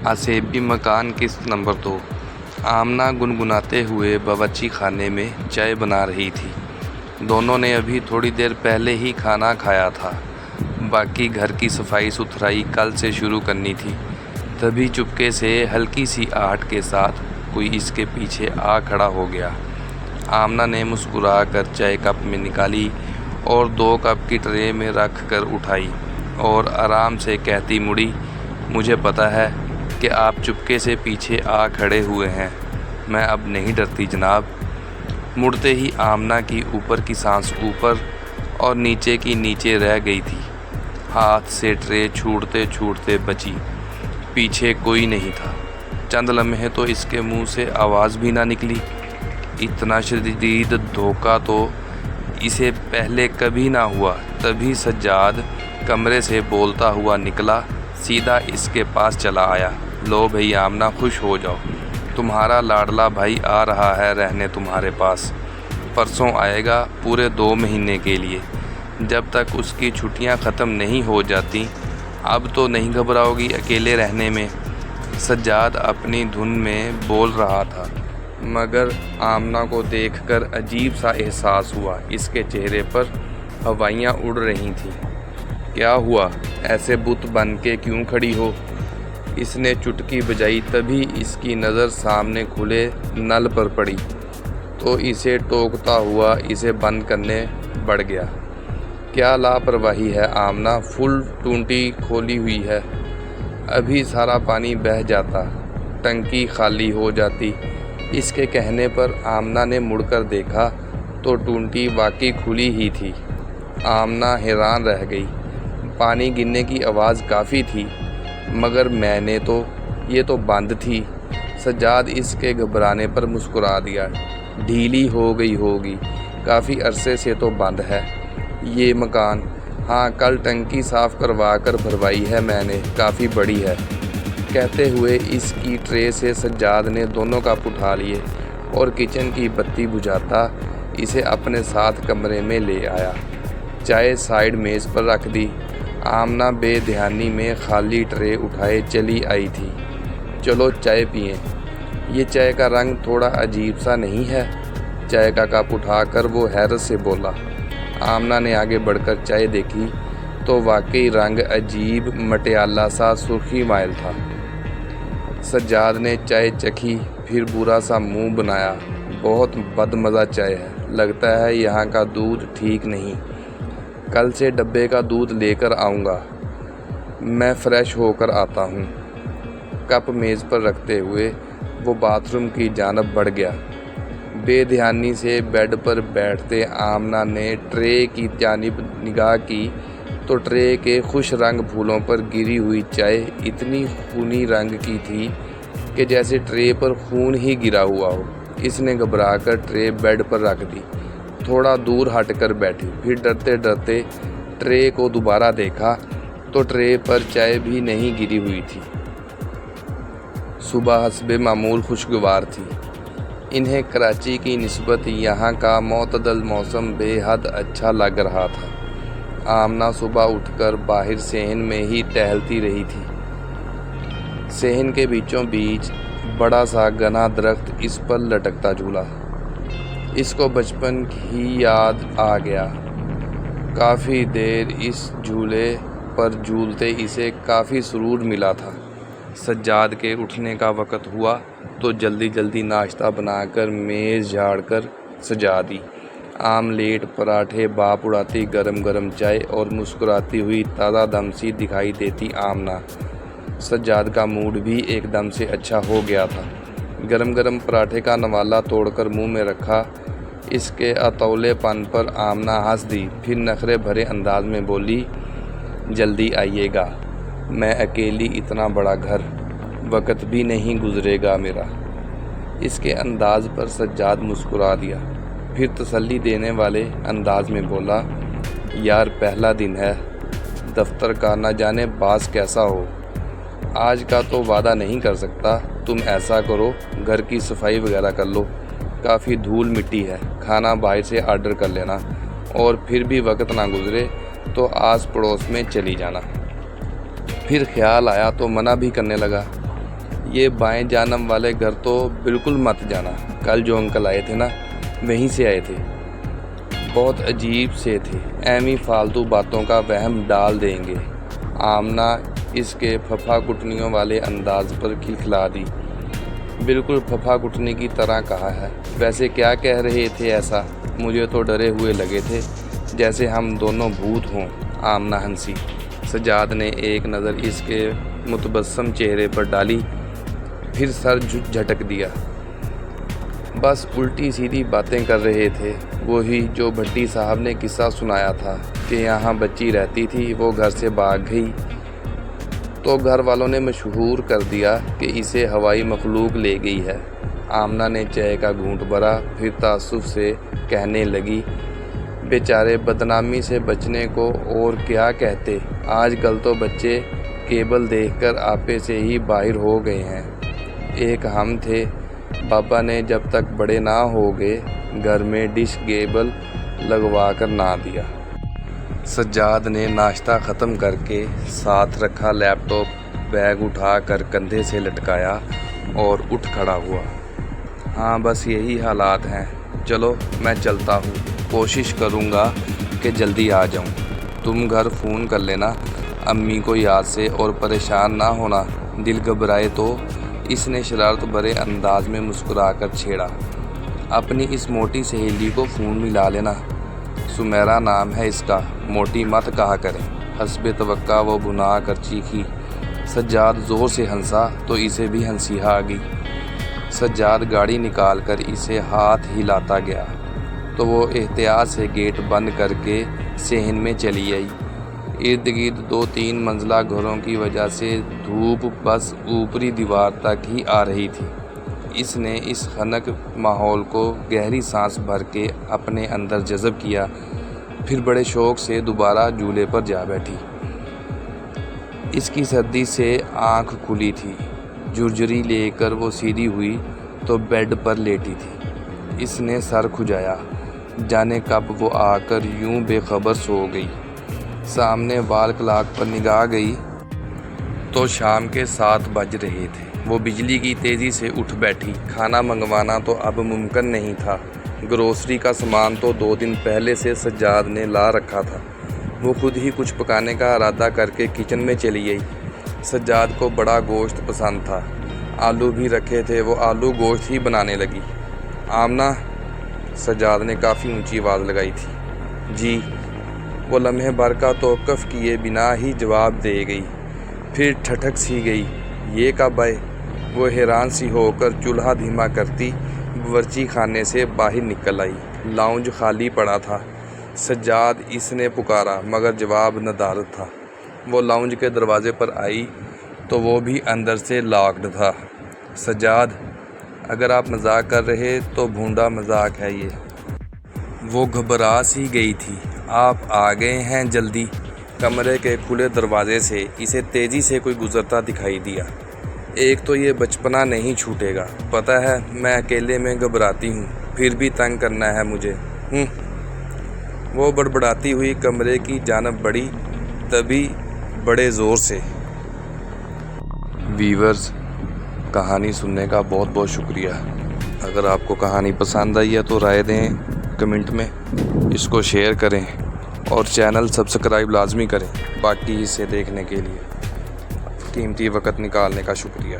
आसेबी मकान किस्त नंबर 2। आमना गुनगुनाते हुए बावर्ची खाने में चाय बना रही थी। दोनों ने अभी थोड़ी देर पहले ही खाना खाया था। बाकी घर की सफाई सुथराई कल से शुरू करनी थी। तभी चुपके से हल्की सी आहट के साथ कोई इसके पीछे आ खड़ा हो गया। आमना ने मुस्कुरा कर चाय कप में निकाली और 2 कप की ट्रे में रख कर उठाई और आराम से कहती मुड़ी, मुझे पता है कि आप चुपके से पीछे आ खड़े हुए हैं। मैं अब नहीं डरती जनाब। मुड़ते ही आमना की ऊपर की सांस ऊपर और नीचे की नीचे रह गई थी। हाथ से ट्रे छूटते छूटते बची। पीछे कोई नहीं था। चंद लम्हे तो इसके मुंह से आवाज़ भी ना निकली। इतना शदीद धोखा तो इसे पहले कभी ना हुआ। तभी सज्जाद कमरे से बोलता हुआ निकला, सीधा इसके पास चला आया। लो भैया आमना, खुश हो जाओ, तुम्हारा लाडला भाई आ रहा है रहने तुम्हारे पास। परसों आएगा पूरे 2 महीने के लिए। जब तक उसकी छुट्टियां ख़त्म नहीं हो जाती। अब तो नहीं घबराओगी अकेले रहने में? सज्जाद अपनी धुन में बोल रहा था, मगर आमना को देखकर अजीब सा एहसास हुआ। इसके चेहरे पर हवाइयाँ उड़ रही थीं। क्या हुआ, ऐसे बुत बन के क्यों खड़ी हो? इसने चुटकी बजाई। तभी इसकी नज़र सामने खुले नल पर पड़ी तो इसे टोकता हुआ इसे बंद करने बढ़ गया। क्या लापरवाही है आमना, फुल टूटी खोली हुई है। अभी सारा पानी बह जाता, टंकी खाली हो जाती। इसके कहने पर आमना ने मुड़कर देखा तो टूटी वाकई खुली ही थी। आमना हैरान रह गई। पानी गिरने की आवाज़ काफ़ी थी, मगर मैंने तो ये तो बंद थी। सज्जाद इसके घबराने पर मुस्कुरा दिया। ढीली हो गई होगी, काफ़ी अरसे से तो बंद है ये मकान। हाँ, कल टंकी साफ़ करवा कर भरवाई है मैंने, काफ़ी बड़ी है। कहते हुए इसकी ट्रे से सज्जाद ने दोनों कप उठा लिए और किचन की बत्ती बुझाता इसे अपने साथ कमरे में ले आया। चाय साइड मेज़ पर रख दी। आमना बेध्यानी में खाली ट्रे उठाए चली आई थी। चलो चाय पिएं। ये चाय का रंग थोड़ा अजीब सा नहीं है? चाय का कप उठाकर वो हैरत से बोला। आमना ने आगे बढ़कर चाय देखी तो वाकई रंग अजीब मटियाला सा सुर्खी माइल था। सज्जाद ने चाय चखी, फिर बुरा सा मुंह बनाया। बहुत बदमज़ा चाय है, लगता है यहाँ का दूध ठीक नहीं। कल से डब्बे का दूध लेकर आऊँगा। मैं फ़्रेश होकर आता हूँ। कप मेज़ पर रखते हुए वो बाथरूम की जानब बढ़ गया। बेध्यानी से बेड पर बैठते आमना ने ट्रे की जानिब निगाह की तो ट्रे के खुश रंग फूलों पर गिरी हुई चाय इतनी खूनी रंग की थी कि जैसे ट्रे पर खून ही गिरा हुआ हो। इसने घबराकर ट्रे बेड पर रख दी। थोड़ा दूर हटकर बैठी, फिर डरते डरते ट्रे को दोबारा देखा तो ट्रे पर चाय भी नहीं गिरी हुई थी। सुबह हस्बे मामूल खुशगवार थी। इन्हें कराची की निस्बत यहाँ का मोतदल मौसम बेहद अच्छा लग रहा था। आमना सुबह उठकर बाहर सेहन में ही टहलती रही थी। सेहन के बीचों बीच बड़ा सा घना दरख्त इस पर लटकता झूला। इसको बचपन की याद आ गया। काफ़ी देर इस झूले पर झूलते इसे काफ़ी सुरूर मिला था। सज्जाद के उठने का वक़्त हुआ तो जल्दी जल्दी नाश्ता बनाकर मेज़ झाड़कर सजा दी। आमलेट, पराठे बाप उड़ाती, गरम गरम चाय और मुस्कुराती हुई ताज़ा दम सी दिखाई देती आमना। सज्जाद का मूड भी एकदम से अच्छा हो गया था। गरम गरम पराठे का नवाला तोड़कर मुंह में रखा। इसके अतौलेपन पर आमना हंस दी, फिर नखरे भरे अंदाज में बोली, जल्दी आइएगा, मैं अकेली इतना बड़ा घर, वक़्त भी नहीं गुज़रेगा मेरा। इसके अंदाज़ पर सज्जाद मुस्कुरा दिया, फिर तसल्ली देने वाले अंदाज में बोला, यार पहला दिन है दफ्तर का, ना जाने बास कैसा हो। आज का तो वादा नहीं कर सकता। तुम ऐसा करो, घर की सफाई वगैरह कर लो, काफ़ी धूल मिट्टी है। खाना बाहर से आर्डर कर लेना और फिर भी वक्त ना गुज़रे तो आस पड़ोस में चली जाना। फिर ख्याल आया तो मना भी करने लगा। یہ بائیں جانب والے گھر تو بالکل مت جانا، کل جو انکل آئے تھے نا وہیں سے آئے تھے، بہت عجیب سے تھے، ایمی فالتو باتوں کا وہم ڈال دیں گے۔ آمنہ اس کے پھپھا کٹنیوں والے انداز پر کھلکھلا دی۔ بالکل پھپھا کٹنی کی طرح کہا ہے، ویسے کیا کہہ رہے تھے ایسا؟ مجھے تو ڈرے ہوئے لگے تھے جیسے ہم دونوں بھوت ہوں۔ آمنہ ہنسی۔ سجاد نے ایک نظر اس کے متبسم چہرے پر ڈالی، پھر سر جھٹک دیا۔ بس الٹی سیدھی باتیں کر رہے تھے، وہی جو بھٹی صاحب نے قصہ سنایا تھا کہ یہاں بچی رہتی تھی، وہ گھر سے بھاگ گئی تو گھر والوں نے مشہور کر دیا کہ اسے ہوائی مخلوق لے گئی ہے۔ آمنہ نے چائے کا گھونٹ بھرا، پھر تعصب سے کہنے لگی، بیچارے بدنامی سے بچنے کو اور کیا کہتے، آج کل تو بچے کیبل دیکھ کر آپے سے ہی باہر ہو گئے ہیں۔ ایک ہم تھے، بابا نے جب تک بڑے نہ ہو گئے گھر میں ڈش کیبل لگوا کر نہ دیا۔ سجاد نے ناشتہ ختم کر کے ساتھ رکھا لیپ ٹاپ بیگ اٹھا کر کندھے سے لٹکایا اور اٹھ کھڑا ہوا۔ ہاں بس یہی حالات ہیں، چلو میں چلتا ہوں، کوشش کروں گا کہ جلدی آ جاؤں۔ تم گھر فون کر لینا امی کو یاد سے، اور پریشان نہ ہونا، دل گھبرائے تو۔ اس نے شرارت بھرے انداز میں مسکرا کر چھیڑا، اپنی اس موٹی سہیلی کو فون ملا لینا، سمیرا نام ہے اس کا، موٹی مت کہا کریں۔ حسب توقع وہ بھنا کر چیخی۔ سجاد زور سے ہنسا تو اسے بھی ہنسی آ گئی۔ سجاد گاڑی نکال کر اسے ہاتھ ہلاتا گیا تو وہ احتیاط سے گیٹ بند کر کے صحن میں چلی آئی۔ ارد گرد 2-3 منزلہ گھروں کی وجہ سے دھوپ بس اوپری دیوار تک ہی آ رہی تھی۔ اس نے اس خنک ماحول کو گہری سانس بھر کے اپنے اندر جذب کیا، پھر بڑے شوق سے دوبارہ جھولے پر جا بیٹھی۔ اس کی سردی سے آنکھ کھلی تھی، جھرجھری لے کر وہ سیدھی ہوئی تو بیڈ پر لیٹی تھی۔ اس نے سر کھجایا، جانے کب وہ آ کر یوں بے خبر سو گئی۔ سامنے وال کلاک پر نگاہ گئی تو شام کے 7 بج رہے تھے۔ وہ بجلی کی تیزی سے اٹھ بیٹھی۔ کھانا منگوانا تو اب ممکن نہیں تھا، گروسری کا سامان تو 2 دن پہلے سے سجاد نے لا رکھا تھا۔ وہ خود ہی کچھ پکانے کا ارادہ کر کے کچن میں چلی گئی۔ سجاد کو بڑا گوشت پسند تھا، آلو بھی رکھے تھے، وہ آلو گوشت ہی بنانے لگی۔ آمنہ، سجاد نے کافی اونچی آواز لگائی تھی۔ جی، وہ لمحے بھر کا توقف کیے بنا ہی جواب دے گئی، پھر ٹھٹک سی گئی۔ یہ کب آئے؟ وہ حیران سی ہو کر چولہا دھیما کرتی باورچی خانے سے باہر نکل آئی۔ لاؤنج خالی پڑا تھا۔ سجاد اس نے پکارا مگر جواب ندارد تھا۔ وہ لاؤنج کے دروازے پر آئی تو وہ بھی اندر سے لاکڈ تھا۔ سجاد، اگر آپ مذاق کر رہے تو بھونڈا مذاق ہے یہ۔ وہ گھبرا سی گئی تھی۔ آپ آ گئے ہیں جلدی؟ کمرے کے کھلے دروازے سے اسے تیزی سے کوئی گزرتا دکھائی دیا۔ ایک تو یہ بچپنا نہیں چھوٹے گا، پتہ ہے میں اکیلے میں گھبراتی ہوں، پھر بھی تنگ کرنا ہے مجھے۔ وہ بڑبڑاتی ہوئی کمرے کی جانب بڑھی، تبھی بڑے زور سے۔ ویورز، کہانی سننے کا بہت بہت شکریہ۔ اگر آپ کو کہانی پسند آئی ہے تو رائے دیں کمنٹ میں، اس کو شیئر کریں اور چینل سبسکرائب لازمی کریں۔ باقی اسے دیکھنے کے لیے قیمتی وقت نکالنے کا شکریہ۔